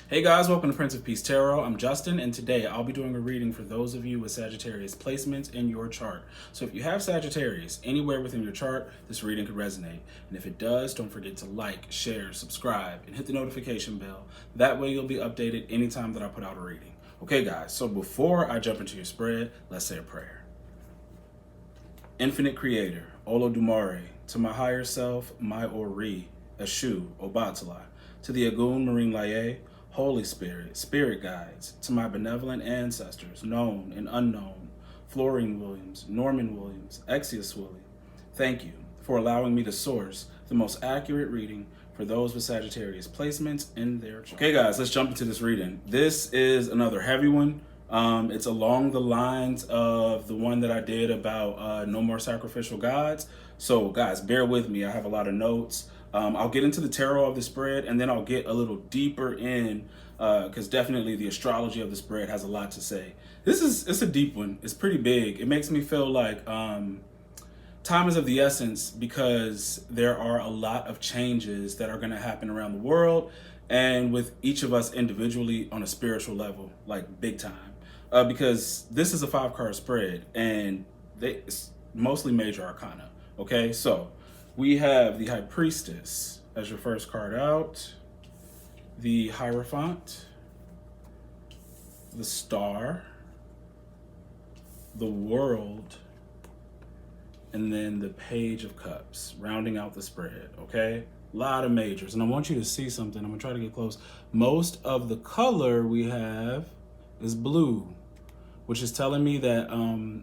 Hey guys, welcome to Prince of Peace Tarot. I'm Justin, and today I'll be doing a reading for those of you with Sagittarius placements in your chart. So if you have Sagittarius anywhere within your chart, this reading could resonate. And if it does, don't forget to like, share, subscribe, and hit the notification bell. That way you'll be updated anytime that I put out a reading. Okay guys, so before I jump into your spread, let's say a prayer. Infinite Creator, Olodumare, to my higher self, my Ori, Eshu, Obatala, to the Agun Marine Laye, Holy Spirit, Spirit Guides, to my benevolent ancestors, known and unknown, Florine Williams, Norman Williams, Exius Willie, thank you for allowing me to source the most accurate reading for those with Sagittarius placements in their chart. Okay guys, let's jump into this reading. This is another heavy one. It's along the lines of the one that I did about No More Sacrificial Gods. So guys, bear with me. I have a lot of notes. I'll get into the tarot of the spread, and then I'll get a little deeper in, because definitely the astrology of the spread has a lot to say. It's a deep one. It's pretty big. It makes me feel like time is of the essence, because there are a lot of changes that are going to happen around the world and with each of us individually on a spiritual level, like big time. Because this is a 5-card spread, and it's mostly major arcana. Okay, so we have the High Priestess as your first card out, the Hierophant, the Star, the World, and then the Page of Cups, rounding out the spread, okay? A lot of majors, and I want you to see something. I'm gonna try to get close. Most of the color we have is blue, which is telling me that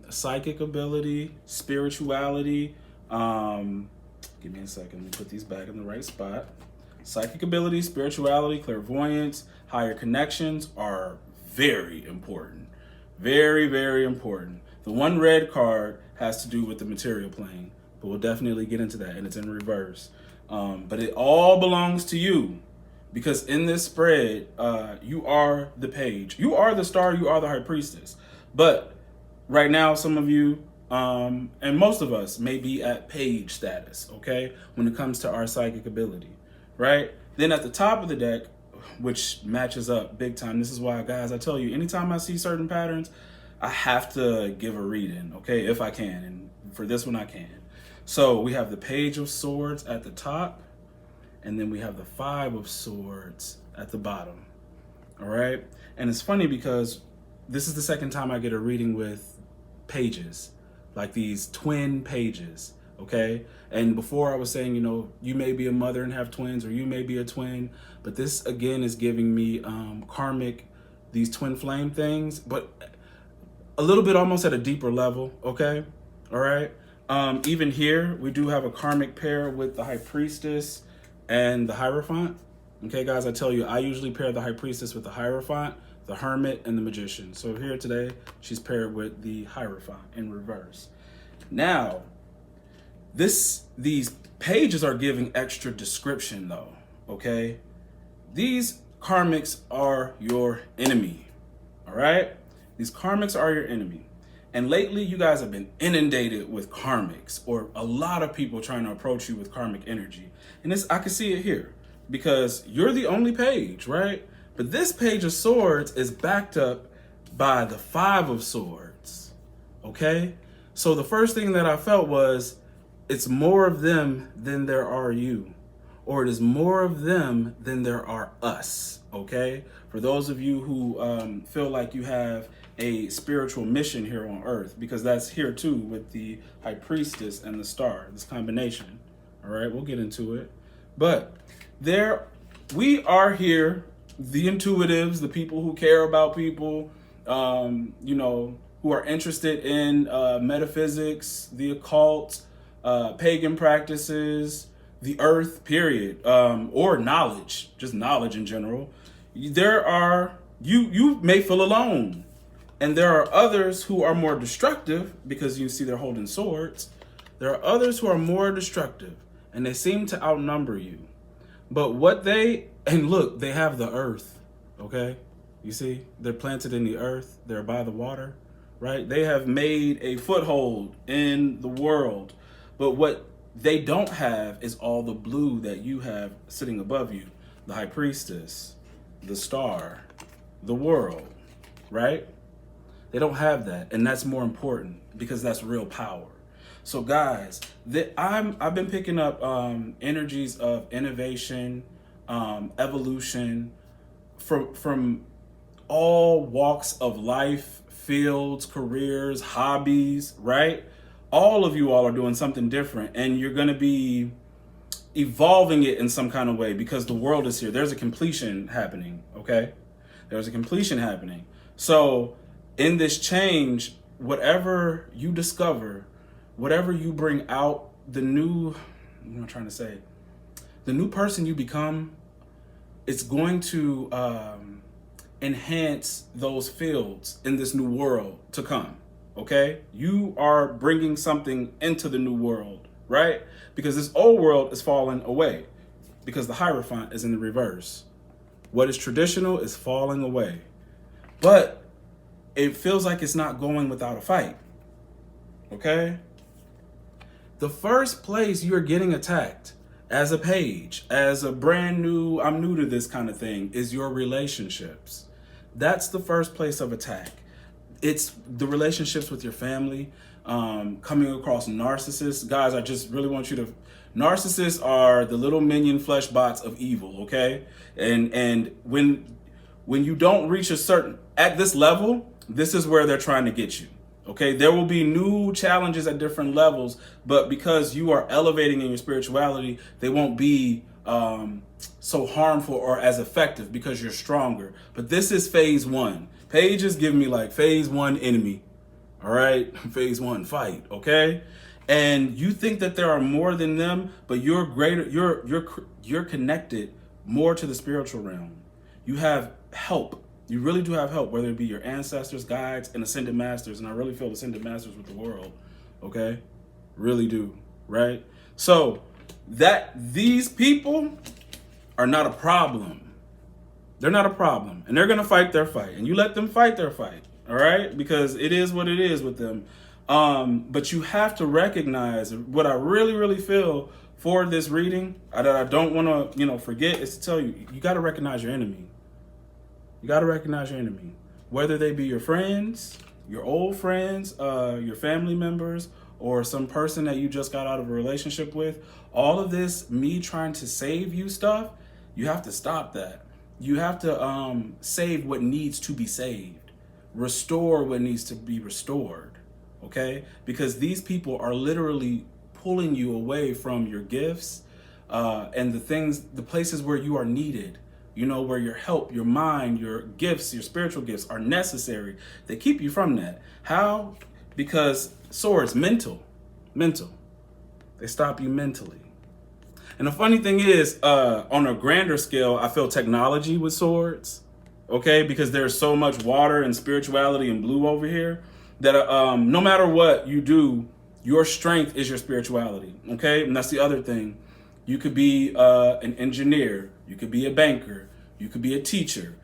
psychic ability, spirituality, give me a second, let me put these back in the right spot. Psychic ability, spirituality, clairvoyance, higher connections are very important. Very, very important. The one red card has to do with the material plane, but we'll definitely get into that, and it's in reverse. But it all belongs to you, because in this spread, you are the page. You are the star, you are the High Priestess. But right now, some of you, and most of us may be at page status, okay, when it comes to our psychic ability, right? Then at the top of the deck, which matches up big time. This is why, guys, I tell you, anytime I see certain patterns, I have to give a reading, okay, if I can. And for this one, I can. So we have the Page of Swords at the top, and then we have the 5 of Swords at the bottom, all right? And it's funny because this is the second time I get a reading with pages, like these twin pages, okay? And before I was saying, you know, you may be a mother and have twins, or you may be a twin, but this again is giving me karmic, these twin flame things, but a little bit almost at a deeper level, okay? All right? Even here, we do have a karmic pair with the High Priestess and the Hierophant. Okay, guys, I tell you, I usually pair the High Priestess with the Hierophant, the Hermit, and the Magician. So here today, she's paired with the Hierophant in reverse. Now, these pages are giving extra description though, okay? These karmics are your enemy, all right? These karmics are your enemy. And lately, you guys have been inundated with karmics, or a lot of people trying to approach you with karmic energy. And I can see it here, because you're the only page, right? But this Page of Swords is backed up by the 5 of Swords, okay? So the first thing that I felt was, it's more of them than there are you, or it is more of them than there are us, okay? For those of you who feel like you have a spiritual mission here on earth, because that's here too with the High Priestess and the Star, this combination, all right? We'll get into it. But we are here, the intuitives, the people who care about people, you know, who are interested in metaphysics, the occult, pagan practices, the earth, period, or knowledge, just knowledge in general. You may feel alone, and there are others who are more destructive, because you see they're holding swords. There are others who are more destructive, and they seem to outnumber you. But and look, they have the earth, okay? You see, they're planted in the earth, they're by the water, right? They have made a foothold in the world. But what they don't have is all the blue that you have sitting above you, the High Priestess, the star, the world, right? They don't have that, and that's more important because that's real power. So guys, I've been picking up energies of innovation, evolution from all walks of life, fields, careers, hobbies, right? All of you all are doing something different, and you're going to be evolving it in some kind of way because the world is here. There's a completion happening, okay? There's a completion happening. So in this change, whatever you discover, whatever you bring out, the new person you become, it's going to enhance those fields in this new world to come, okay? You are bringing something into the new world, right? Because this old world is falling away because the Hierophant is in the reverse. What is traditional is falling away. But it feels like it's not going without a fight, okay? The first place you're getting attacked as a page, as a brand new, I'm new to this kind of thing, is your relationships. That's the first place of attack. It's the relationships with your family, coming across narcissists. Guys, I just really want you to, narcissists are the little minion flesh bots of evil, okay? And when you don't reach a certain, at this level, this is where they're trying to get you. Okay, there will be new challenges at different levels, but because you are elevating in your spirituality, they won't be so harmful or as effective because you're stronger. But this is phase one. Pages give me like phase one enemy. All right, phase one fight. Okay, and you think that there are more than them, but you're greater. You're connected more to the spiritual realm. You have help. You really do have help, whether it be your ancestors, guides, and ascended masters. And I really feel ascended masters with the world, okay? Really do, right? So that these people are not a problem. They're not a problem. And they're going to fight their fight. And you let them fight their fight, all right? Because it is what it is with them. But you have to recognize what I really, really feel for this reading that I don't want to, forget is to tell you, you got to recognize your enemy. You got to recognize your enemy, whether they be your friends, your old friends, your family members, or some person that you just got out of a relationship with. All of this, me trying to save you stuff, you have to stop that. You have to save what needs to be saved, restore what needs to be restored, okay? Because these people are literally pulling you away from your gifts and the places where you are needed. Where your help, your mind, your gifts, your spiritual gifts are necessary. They keep you from that. How? Because swords, mental. They stop you mentally. And the funny thing is, on a grander scale, I feel technology with swords, okay? Because there's so much water and spirituality and blue over here that no matter what you do, your strength is your spirituality, okay? And that's the other thing. You could be an engineer. You could be a banker. You could be a teacher.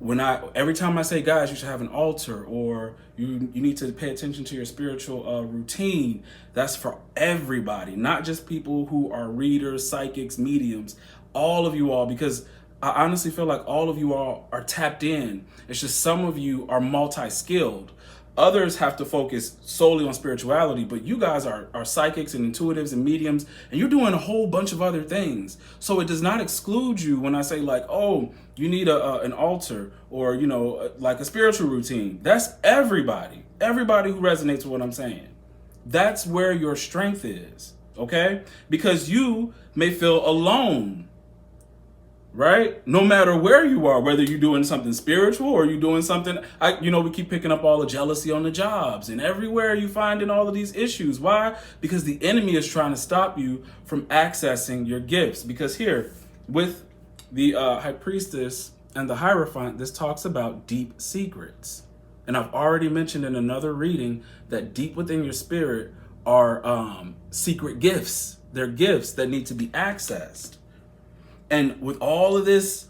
Every time I say, guys, you should have an altar, or you need to pay attention to your spiritual routine, that's for everybody, not just people who are readers, psychics, mediums, all of you all, because I honestly feel like all of you all are tapped in. It's just some of you are multi-skilled. Others have to focus solely on spirituality, but you guys are psychics and intuitives and mediums, and you're doing a whole bunch of other things. So it does not exclude you when I say like, oh, you need an altar or, like a spiritual routine. That's everybody who resonates with what I'm saying. That's where your strength is, okay? Because you may feel alone, right? No matter where you are, whether you're doing something spiritual or you're doing something, we keep picking up all the jealousy on the jobs and everywhere you find in all of these issues. Why? Because the enemy is trying to stop you from accessing your gifts. Because here, with the High Priestess and the Hierophant, this talks about deep secrets. And I've already mentioned in another reading that deep within your spirit are secret gifts. They're gifts that need to be accessed. And with all of this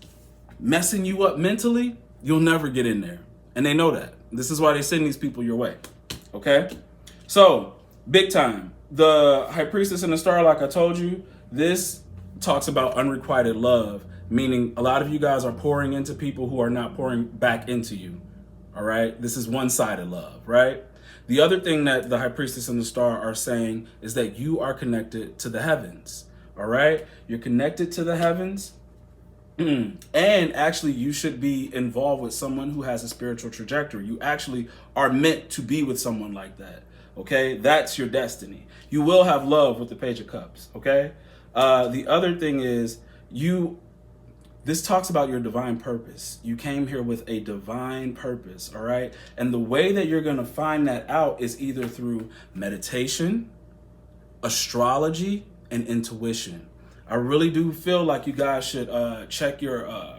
messing you up mentally, you'll never get in there. And they know that. This is why they send these people your way. Okay? So, big time. The High Priestess and the Star, like I told you, this talks about unrequited love. meaning a lot of you guys are pouring into people who are not pouring back into you. All right. This is one-sided love, right? The other thing that the High Priestess and the Star are saying is that you are connected to the heavens. All right. You're connected to the heavens. And actually, you should be involved with someone who has a spiritual trajectory. You actually are meant to be with someone like that. Okay. That's your destiny. You will have love with the Page of Cups. Okay. The other thing is this talks about your divine purpose. You came here with a divine purpose, all right? And the way that you're going to find that out is either through meditation, astrology, and intuition. I really do feel like you guys should check your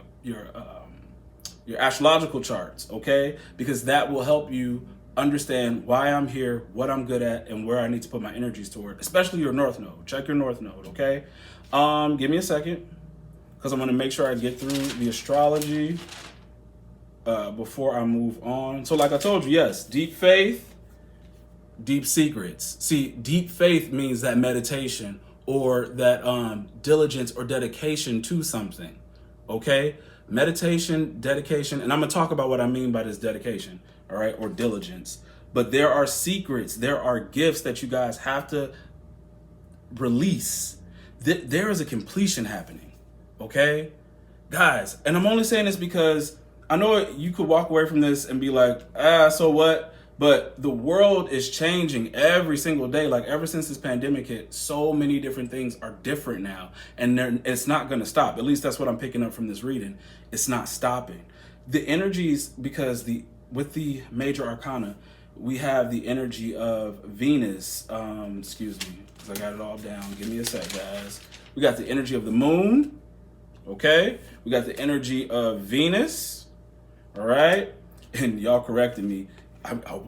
astrological charts, okay? Because that will help you understand why I'm here, what I'm good at, and where I need to put my energies toward, especially your North Node. Check your North Node, okay? Give me a second, because I'm going to make sure I get through the astrology before I move on. So like I told you, yes, deep faith, deep secrets. See, deep faith means that meditation or that diligence or dedication to something, okay? Meditation, dedication, and I'm going to talk about what I mean by this dedication, all right, or diligence. But there are secrets, there are gifts that you guys have to release. There is a completion happening. Okay, guys, and I'm only saying this because I know you could walk away from this and be like, so what? But the world is changing every single day. Like ever since this pandemic hit, so many different things are different now, and it's not going to stop. At least that's what I'm picking up from this reading. It's not stopping. The energies, because with the major arcana, we have the energy of Venus. Excuse me, because I got it all down. Give me a sec, guys. We got the energy of the moon. Okay, we got the energy of Venus, all right? And y'all corrected me.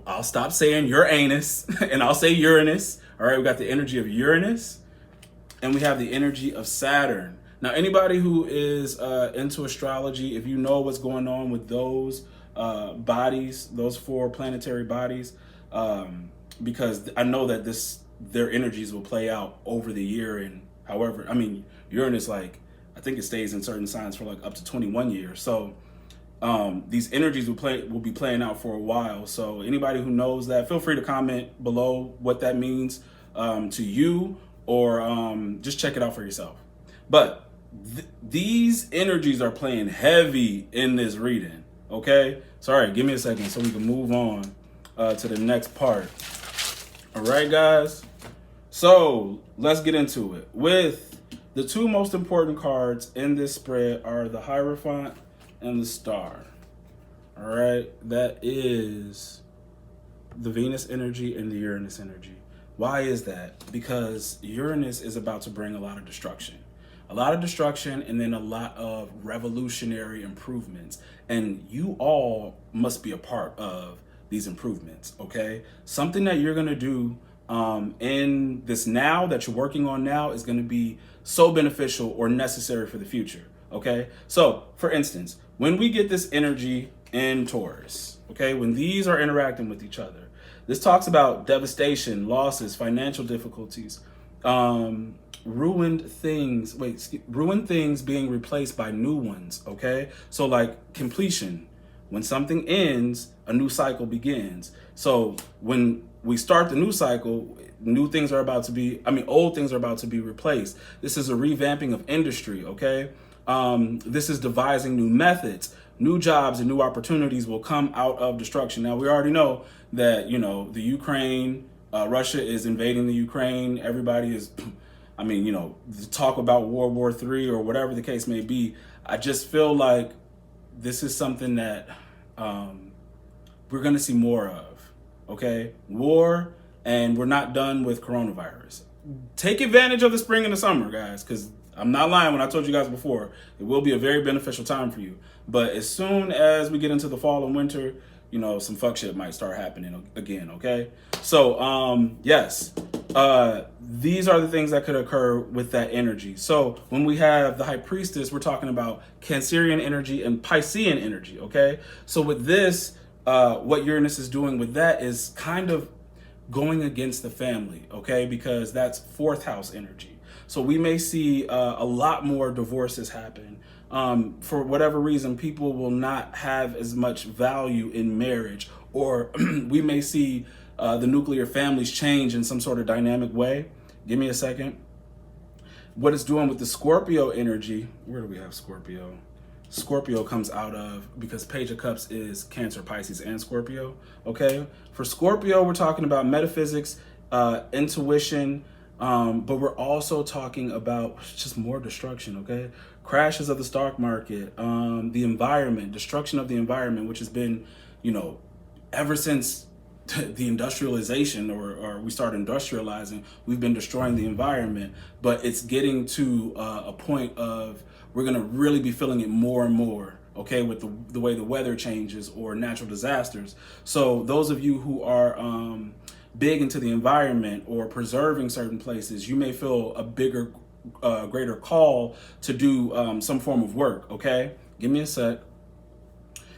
I'll stop saying Uranus and I'll say Uranus, all right? We got the energy of Uranus and we have the energy of Saturn. Now, anybody who is into astrology, if you know what's going on with those bodies, those 4 planetary bodies, because I know that their energies will play out over the year and however, I mean, Uranus, like, I think it stays in certain signs for like up to 21 years. So these energies will be playing out for a while. So anybody who knows that, feel free to comment below what that means to you, or just check it out for yourself. But these energies are playing heavy in this reading. Okay. Sorry, give me a second so we can move on to the next part. All right, guys. So let's get into it. With the 2 most important cards in this spread are the Hierophant and the Star. All right, that is the Venus energy and the Uranus energy. Why is that? Because Uranus is about to bring a lot of destruction. And then a lot of revolutionary improvements. And you all must be a part of these improvements, okay? Something that you're gonna do in this now that you're working on now is gonna be so beneficial or necessary for the future, okay? So, for instance, when we get this energy in Taurus, okay, when these are interacting with each other, this talks about devastation, losses, financial difficulties, ruined things being replaced by new ones, okay? So like completion. When something ends, a new cycle begins. So when we start the new cycle, old things are about to be replaced. This is a revamping of industry, okay? This is devising new methods. New jobs and new opportunities will come out of destruction. Now, we already know that, the Ukraine, Russia is invading the Ukraine. Everybody is, the talk about World War III or whatever the case may be. I just feel like this is something that we're going to see more of, okay? War, and we're not done with coronavirus. Take advantage of the spring and the summer, guys, because I'm not lying when I told you guys before, it will be a very beneficial time for you. But as soon as we get into the fall and winter, some fuck shit might start happening again, okay? So, yes, these are the things that could occur with that energy. So when we have the High Priestess, we're talking about Cancerian energy and Piscean energy, okay? So with this, what Uranus is doing with that is kind of going against the family, okay? Because that's 4th house energy. So we may see a lot more divorces happen. for whatever reason, people will not have as much value in marriage, or we may see the nuclear families change in some sort of dynamic way. Give me a second. What it's doing with the Scorpio energy, where do we have Scorpio? Scorpio comes out of, because Page of Cups is Cancer, Pisces, and Scorpio, okay? For Scorpio, we're talking about metaphysics, intuition, but we're also talking about just more destruction, okay? Crashes of the stock market, the environment, destruction of the environment, which has been, ever since the industrialization or we started industrializing, we've been destroying the environment, but it's getting to a point of we're going to really be feeling it more and more, okay, with the way the weather changes or natural disasters. So those of you who are big into the environment or preserving certain places, you may feel a bigger, greater call to do some form of work, okay? Give me a sec.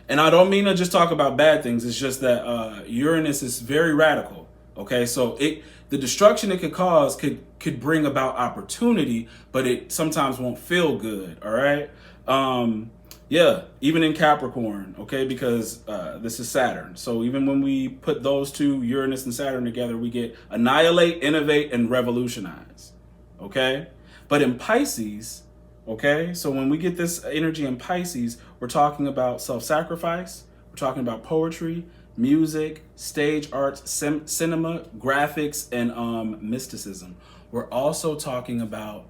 And I don't mean to just talk about bad things. It's just that Uranus is very radical. Okay, so the destruction it could cause could bring about opportunity, but it sometimes won't feel good. All right. Yeah, even in Capricorn. Okay, because this is Saturn. So even when we put those two, Uranus and Saturn, together, we get annihilate, innovate, and revolutionize. Okay, but in Pisces. Okay, so when we get this energy in Pisces, we're talking about self-sacrifice, we're talking about poetry, music, stage arts, cinema, graphics, and mysticism. We're also talking about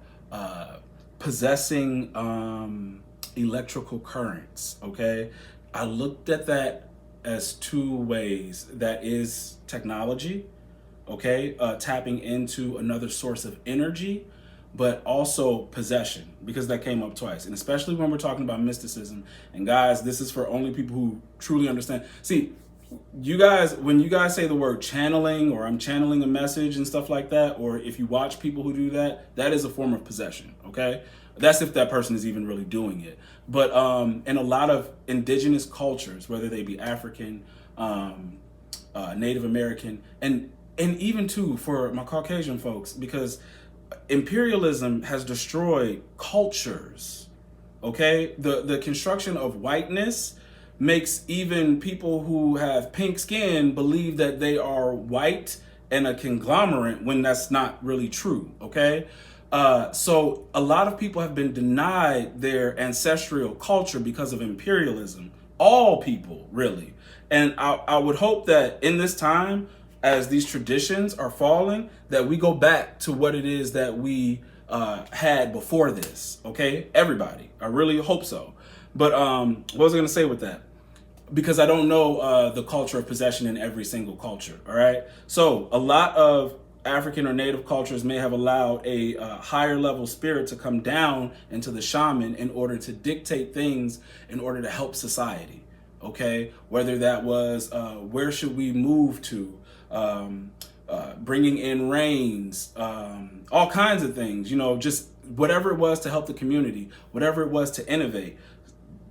possessing electrical currents, okay? I looked at that as two ways. That is technology, okay? Tapping into another source of energy, but also possession, because that came up twice. And especially when we're talking about mysticism. And guys, this is for only people who truly understand. See, you guys, when you guys say the word channeling, or I'm channeling a message and stuff like that, or if you watch people who do that, that is a form of possession, okay? That's if that person is even really doing it. But in a lot of indigenous cultures, whether they be African, Native American, and even too for my Caucasian folks, because imperialism has destroyed cultures, okay? The construction of whiteness makes even people who have pink skin believe that they are white and a conglomerate when that's not really true, okay? So a lot of people have been denied their ancestral culture because of imperialism. All people, really. And I would hope that in this time, as these traditions are falling, that we go back to what it is that we had before this, okay? Everybody, I really hope so. But what was I gonna say with that? Because I don't know the culture of possession in every single culture, all right? So a lot of African or Native cultures may have allowed a higher level spirit to come down into the shaman in order to dictate things, in order to help society, okay? Whether that was where should we move to, bringing in rains, all kinds of things, just whatever it was to help the community, whatever it was to innovate.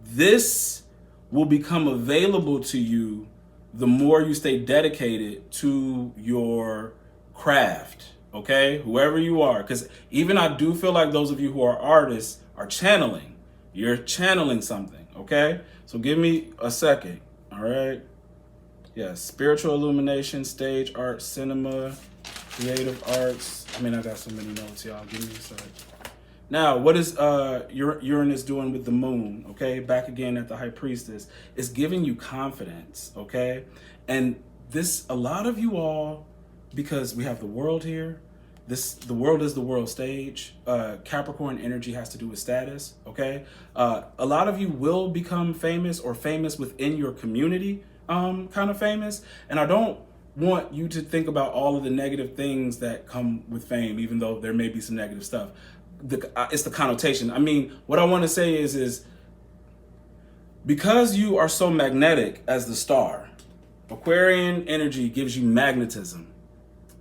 This will become available to you the more you stay dedicated to your craft, okay? Whoever you are, because even I do feel like those of you who are artists are channeling. You're channeling something, okay? So give me a second, all right? Yes, spiritual illumination, stage art, cinema, creative arts. I got so many notes, y'all. Give me a sec. Now, what is Uranus doing with the moon, okay? Back again at the High Priestess. It's giving you confidence, okay? And this, a lot of you all, because we have the world here, the world is the world stage. Capricorn energy has to do with status, okay? A lot of you will become famous or famous within your community, kind of famous. And I don't want you to think about all of the negative things that come with fame, even though there may be some negative stuff. It's the connotation. What I want to say is because you are so magnetic as the star, Aquarian energy gives you magnetism.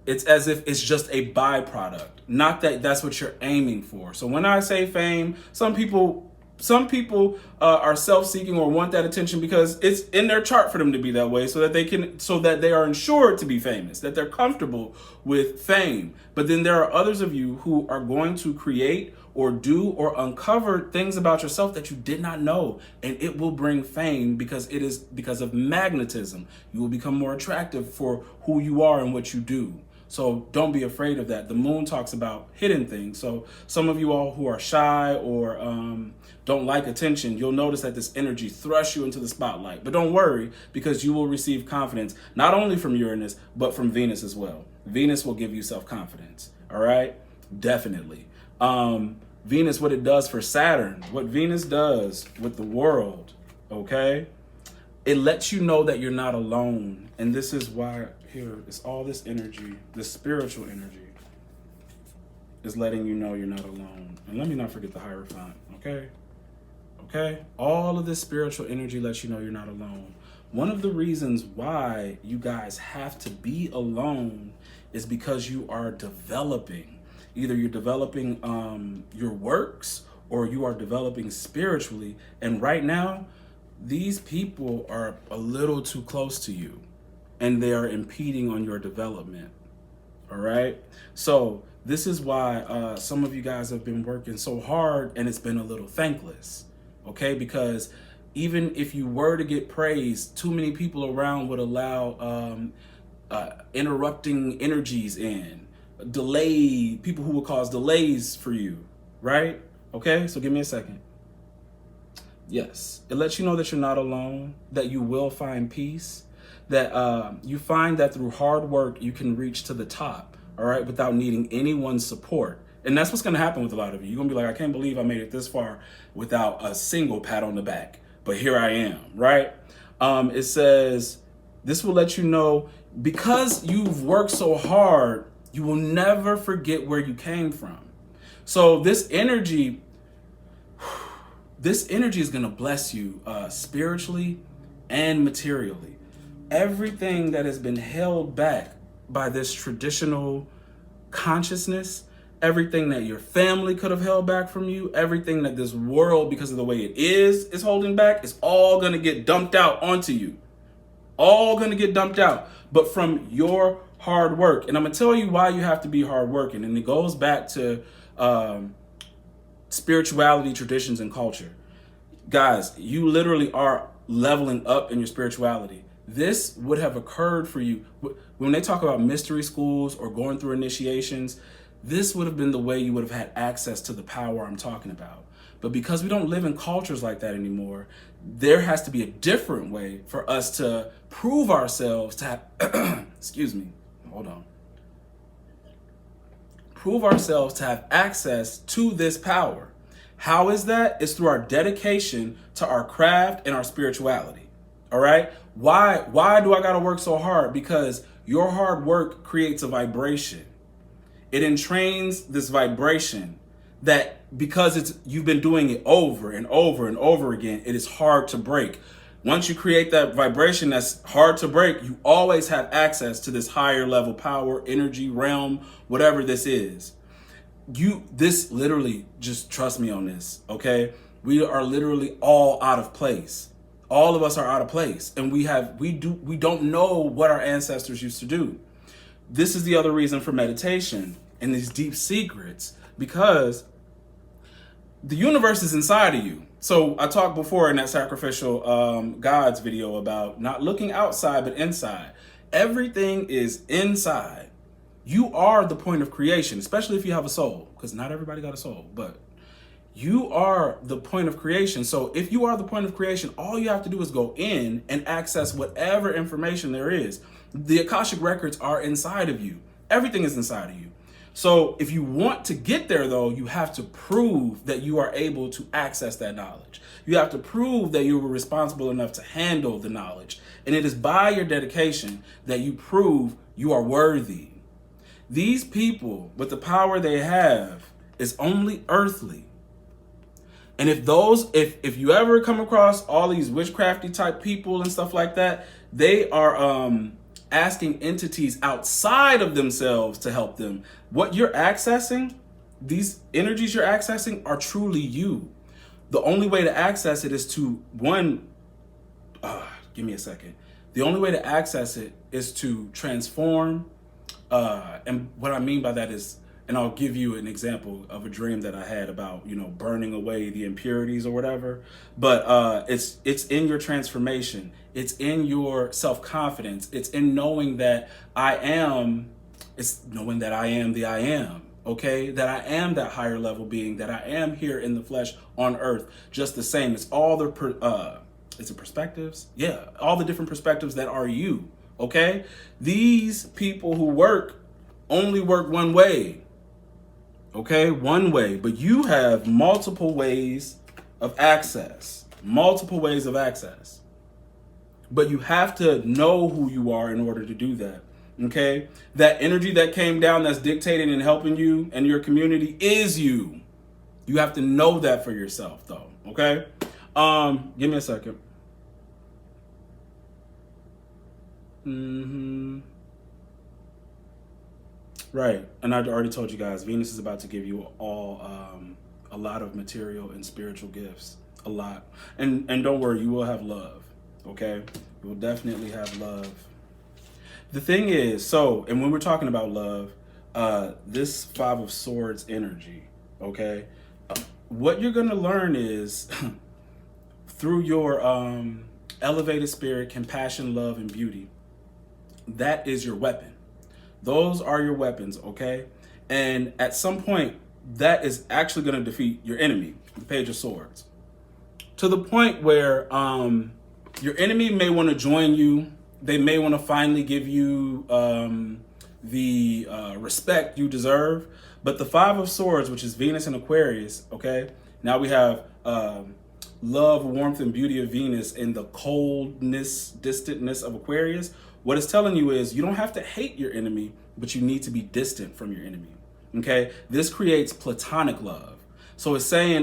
It's as if it's just a byproduct, not that that's what you're aiming for. So when I say fame, some people some people are self-seeking or want that attention because it's in their chart for them to be that way, so that they are ensured to be famous, that they're comfortable with fame. But then there are others of you who are going to create or do or uncover things about yourself that you did not know, and it will bring fame because it is because of magnetism. You will become more attractive for who you are and what you do. So don't be afraid of that. The moon talks about hidden things. So some of you all who are shy or don't like attention, you'll notice that this energy thrusts you into the spotlight. But don't worry, because you will receive confidence, not only from Uranus, but from Venus as well. Venus will give you self-confidence. All right? Definitely. Venus, what it does for Saturn, what Venus does with the world, okay? It lets you know that you're not alone. And this is why here is all this energy, this spiritual energy is letting you know you're not alone. And let me not forget the Hierophant, okay? Okay? All of this spiritual energy lets you know you're not alone. One of the reasons why you guys have to be alone is because you are developing. Either you're developing your works or you are developing spiritually. And right now, these people are a little too close to you and they are impeding on your development. All right. So this is why some of you guys have been working so hard and it's been a little thankless. Okay. Because even if you were to get praise, too many people around would allow interrupting energies in, people who will cause delays for you. Right. Okay. So give me a second. Yes, it lets you know that you're not alone, that you will find peace, that you find that through hard work, you can reach to the top, all right, without needing anyone's support. And that's what's going to happen with a lot of you. You're going to be like, I can't believe I made it this far without a single pat on the back. But here I am, right? It says, this will let you know, because you've worked so hard, you will never forget where you came from. So this energy is going to bless you spiritually and materially. Everything that has been held back by this traditional consciousness, everything that your family could have held back from you, everything that this world, because of the way it is holding back, is all going to get dumped out onto you. All going to get dumped out, but from your hard work. And I'm going to tell you why you have to be hardworking. And it goes back to spirituality, traditions, and culture. Guys, you literally are leveling up in your spirituality. This would have occurred for you when they talk about mystery schools or going through initiations. This would have been the way you would have had access to the power I'm talking about. But because we don't live in cultures like that anymore, there has to be a different way for us to prove ourselves to have, excuse me, hold on. Prove ourselves to have access to this power. How is that? It's through our dedication to our craft and our spirituality. All right. Why do I got to work so hard? Because your hard work creates a vibration. It entrains this vibration that because you've been doing it over and over and over again, it is hard to break. Once you create that vibration that's hard to break, you always have access to this higher level power, energy, realm, whatever this is. This literally, just trust me on this, okay? We are literally all out of place. All of us are out of place, and we don't know what our ancestors used to do. This is the other reason for meditation and these deep secrets, because the universe is inside of you. So I talked before in that sacrificial gods video about not looking outside, but inside. Everything is inside. You are the point of creation, especially if you have a soul, because not everybody got a soul, but you are the point of creation. So if you are the point of creation, all you have to do is go in and access whatever information there is. The Akashic records are inside of you. Everything is inside of you. So if you want to get there, though, you have to prove that you are able to access that knowledge. You have to prove that you were responsible enough to handle the knowledge. And it is by your dedication that you prove you are worthy. These people, with the power they have, is only earthly. And if you ever come across all these witchcrafty type people and stuff like that, they are asking entities outside of themselves to help them. What you're accessing, these energies you're accessing, are truly you. The only way to access it is to give me a second. The only way to access it is to transform. And what I mean by that is, and I'll give you an example of a dream that I had about, burning away the impurities or whatever. But it's in your transformation. It's in your self-confidence. It's in knowing that it's knowing that I am the I am. Okay, that I am that higher level being, that I am here in the flesh on earth, just the same. It's all the is it perspectives? Yeah, all the different perspectives that are you. Okay, these people who work only work one way. Okay, one way, but you have multiple ways of access. Multiple ways of access. But you have to know who you are in order to do that. Okay, that energy that came down that's dictating and helping you and your community is you. You have to know that for yourself, though. Okay, give me a second. Right, and I already told you guys, Venus is about to give you all a lot of material and spiritual gifts, a lot. And don't worry, you will have love. Okay, you will definitely have love. The thing is, and when we're talking about love, this Five of Swords energy, okay, what you're going to learn is through your elevated spirit, compassion, love, and beauty, that is your weapon. Those are your weapons, okay? And at some point, that is actually going to defeat your enemy, the Page of Swords. To the point where your enemy may want to join you. They may want to finally give you the respect you deserve. But the Five of Swords, which is Venus and Aquarius, okay? Now we have love, warmth, and beauty of Venus and the coldness, distantness of Aquarius. What it's telling you is you don't have to hate your enemy, but you need to be distant from your enemy, okay? This creates platonic love. So it's saying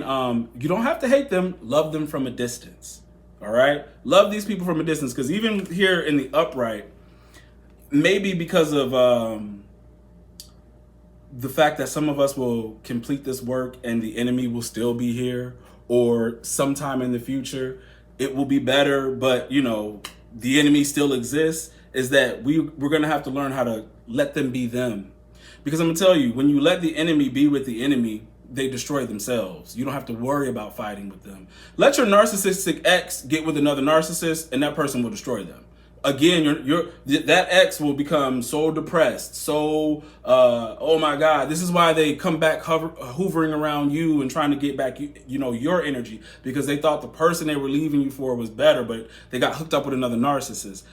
you don't have to hate them, love them from a distance. All right, love these people from a distance, because even here in the upright, maybe because of the fact that some of us will complete this work and the enemy will still be here, or sometime in the future it will be better, but the enemy still exists, is that we're going to have to learn how to let them be them. Because I'm going to tell you, when you let the enemy be with the enemy, they destroy themselves. You don't have to worry about fighting with them. Let your narcissistic ex get with another narcissist, and that person will destroy them. Again, that ex will become so depressed, so oh my God. This is why they come back hovering around you and trying to get back your energy, because they thought the person they were leaving you for was better, but they got hooked up with another narcissist.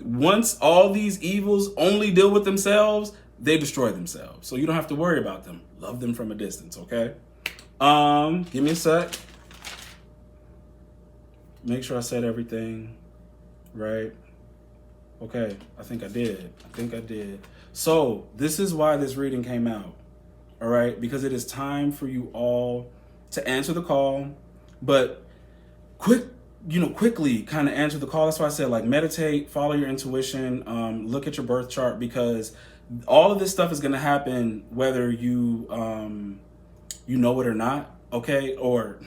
Once all these evils only deal with themselves, they destroy themselves. So you don't have to worry about them. Love them from a distance, okay? Give me a sec. Make sure I said everything right. Okay, I think I did. So this is why this reading came out, all right? Because it is time for you all to answer the call, but quickly kind of answer the call. That's why I said, meditate, follow your intuition, look at your birth chart, because all of this stuff is going to happen whether you know it or not, okay? Or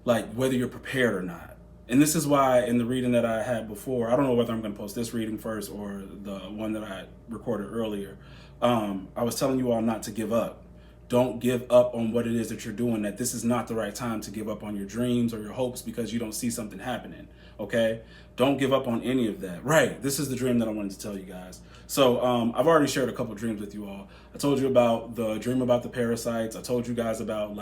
whether you're prepared or not. And this is why in the reading that I had before, I don't know whether I'm going to post this reading first or the one that I recorded earlier. I was telling you all not to give up. Don't give up on what it is that you're doing, that this is not the right time to give up on your dreams or your hopes because you don't see something happening, okay? Don't give up on any of that. Right, this is the dream that I wanted to tell you guys. So I've already shared a couple dreams with you all. I told you about the dream about the parasites. I told you guys about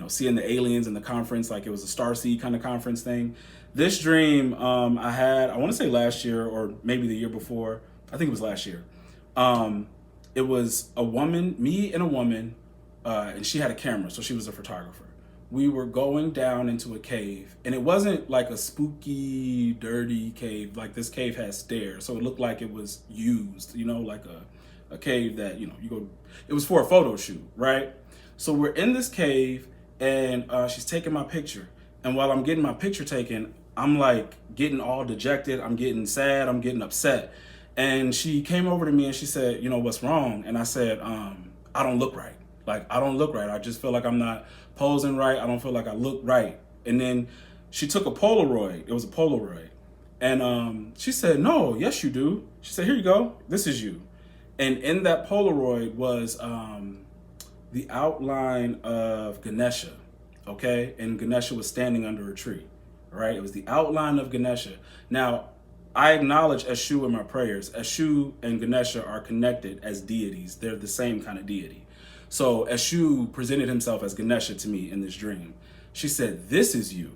seeing the aliens in the conference, it was a starseed kind of conference thing. This dream I had, I want to say last year or maybe the year before. I think it was last year. It was a woman, me and a woman, and she had a camera, so she was a photographer. We were going down into a cave, and it wasn't like a spooky, dirty cave. This cave has stairs, so it looked like it was used, like a cave that, you go, it was for a photo shoot, right? So we're in this cave, and she's taking my picture. And while I'm getting my picture taken, I'm getting all dejected. I'm getting sad. I'm getting upset. And she came over to me and she said, what's wrong? And I said, I don't look right. Like, I don't look right. I just feel like I'm not posing right. I don't feel like I look right. And then she took a Polaroid. It was a Polaroid. And she said, no, yes, you do. She said, here you go. This is you. And in that Polaroid was the outline of Ganesha, okay? And Ganesha was standing under a tree, right? It was the outline of Ganesha. Now, I acknowledge Eshu in my prayers. Eshu and Ganesha are connected as deities. They're the same kind of deity. So Eshu presented himself as Ganesha to me in this dream. She said, this is you,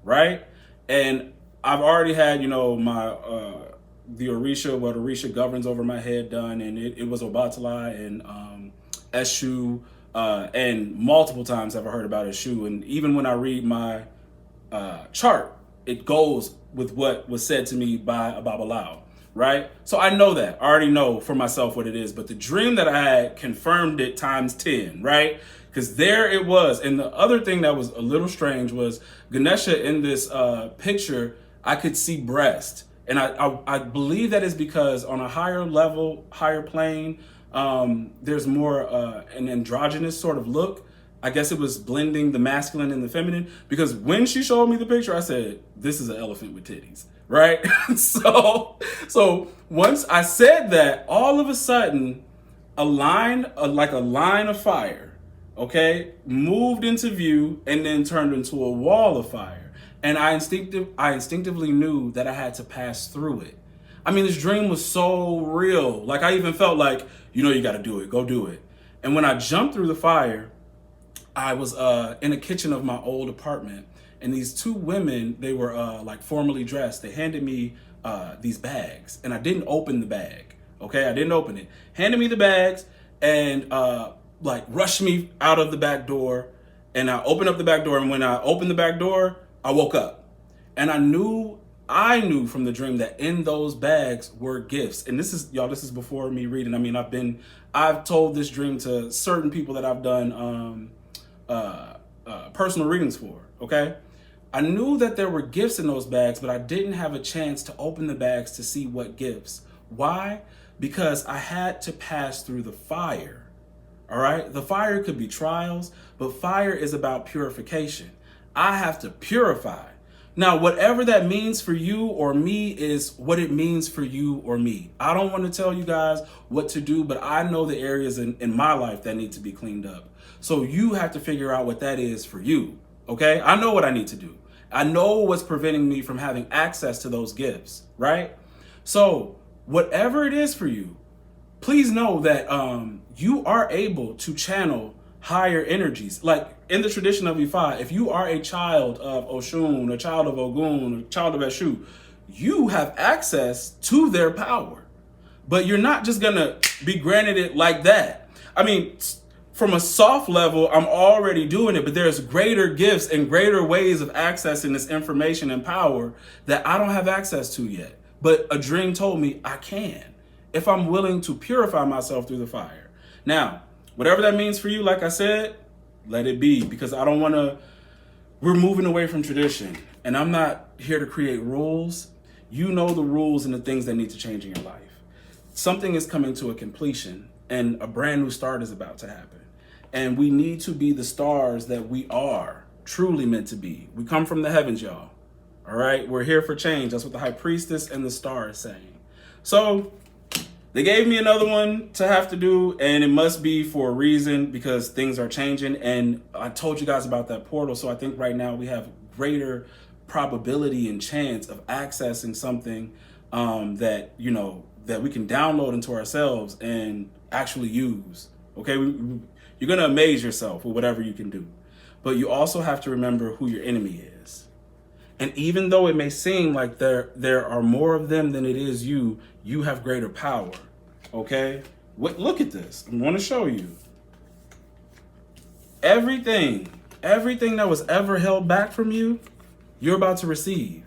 right? And I've already had, you know, my the Orisha, what Orisha governs over my head done, and it was Obatala and Eshu, and multiple times I've heard about Eshu, and even when I read my chart, it goes with what was said to me by Ababalao, right? So I know that. I already know for myself what it is, but the dream that I had confirmed it times 10, right? Because there it was. And the other thing that was a little strange was Ganesha in this picture, I could see breast. And I believe that is because on a higher level, higher plane, there's more an androgynous sort of look. I guess it was blending the masculine and the feminine, because when she showed me the picture, I said, this is an elephant with titties, right? So once I said that, all of a sudden, like a line of fire, okay, moved into view and then turned into a wall of fire. And I instinctively knew that I had to pass through it. I mean, this dream was so real. Like, I even felt like, you know, you got to do it. Go do it. And when I jumped through the fire, I was in the kitchen of my old apartment. And these two women, they were like formally dressed. They handed me these bags. And I didn't open the bag. Okay, I didn't open it. Handed me the bags and like rushed me out of the back door. And I opened up the back door. And when I opened the back door, I woke up. And I knew from the dream that in those bags were gifts. And this is, y'all, this is before me reading. I mean, I've told this dream to certain people that I've done personal readings for, okay? I knew that there were gifts in those bags, but I didn't have a chance to open the bags to see what gifts. Why? Because I had to pass through the fire, all right? The fire could be trials, but fire is about purification. I have to purify. Now, whatever that means for you or me is what it means for you or me. I don't want to tell you guys what to do, but I know the areas in my life that need to be cleaned up. So you have to figure out what that is for you, okay? I know what I need to do. I know what's preventing me from having access to those gifts, right? So whatever it is for you, please know that you are able to channel higher energies. Like in the tradition of Ifa, if you are a child of Oshun, a child of Ogun, a child of Eshu, you have access to their power. But you're not just gonna be granted it like that. I mean, from a soft level, I'm already doing it, but there's greater gifts and greater ways of accessing this information and power that I don't have access to yet. But a dream told me I can, if I'm willing to purify myself through the fire. Now, whatever that means for you, like I said, let it be, because I don't want to, we're moving away from tradition, and I'm not here to create rules. You know the rules and the things that need to change in your life. Something is coming to a completion, and a brand new start is about to happen. And we need to be the stars that we are truly meant to be. We come from the heavens, y'all. All right? We're here for change. That's what the high priestess and the star is saying. So they gave me another one to have to do, and it must be for a reason, because things are changing. And I told you guys about that portal. So I think right now we have greater probability and chance of accessing something that, you know, that we can download into ourselves and actually use. Okay? You're going to amaze yourself with whatever you can do. But you also have to remember who your enemy is. And even though it may seem like there are more of them than it is you, you have greater power. Okay? Look at this. I want to show you. Everything that was ever held back from you, you're about to receive.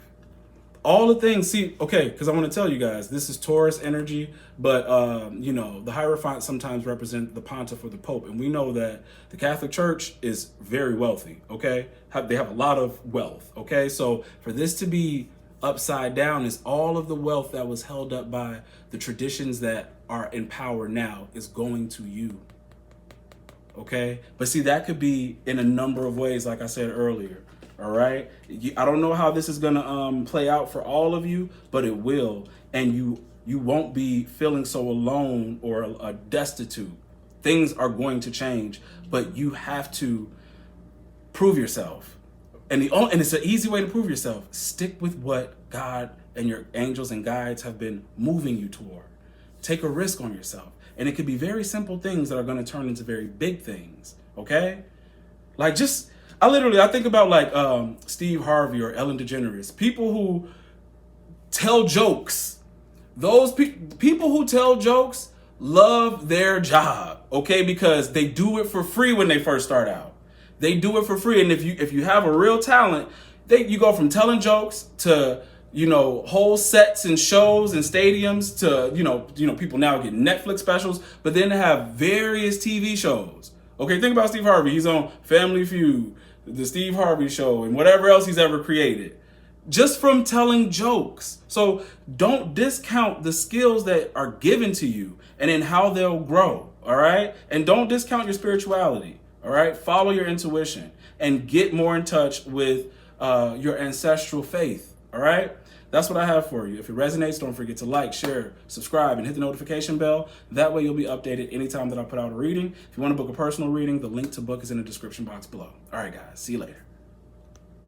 All the things, see, okay, because I want to tell you guys, this is Taurus energy, but, you know, the Hierophants sometimes represent the Pontiff or the Pope. And we know that the Catholic Church is very wealthy, okay? They have a lot of wealth, okay? So for this to be upside down is all of the wealth that was held up by the traditions that are in power now is going to you. okay? But see, that could be in a number of ways, like I said earlier, all right? I don't know how this is gonna play out for all of you, but it will, and you won't be feeling so alone or destitute. Things are going to change, but you have to prove yourself. And it's an easy way to prove yourself. Stick with what God and your angels and guides have been moving you toward. Take a risk on yourself. And it could be very simple things that are going to turn into very big things, okay? Like I think about like Steve Harvey or Ellen DeGeneres, people who tell jokes. Those people who tell jokes love their job, okay? Because they do it for free when they first start out. They do it for free. And if you have a real talent, you go from telling jokes to, whole sets and shows and stadiums to, people now get Netflix specials, but then they have various TV shows. Okay, think about Steve Harvey. He's on Family Feud, the Steve Harvey Show, and whatever else he's ever created, just from telling jokes. So don't discount the skills that are given to you and in how they'll grow, all right? And don't discount your spirituality, all right? Follow your intuition and get more in touch with your ancestral faith, all right? That's what I have for you. If it resonates, don't forget to like, share, subscribe, and hit the notification bell. That way you'll be updated anytime that I put out a reading. If you want to book a personal reading, the link to book is in the description box below. All right, guys. See you later.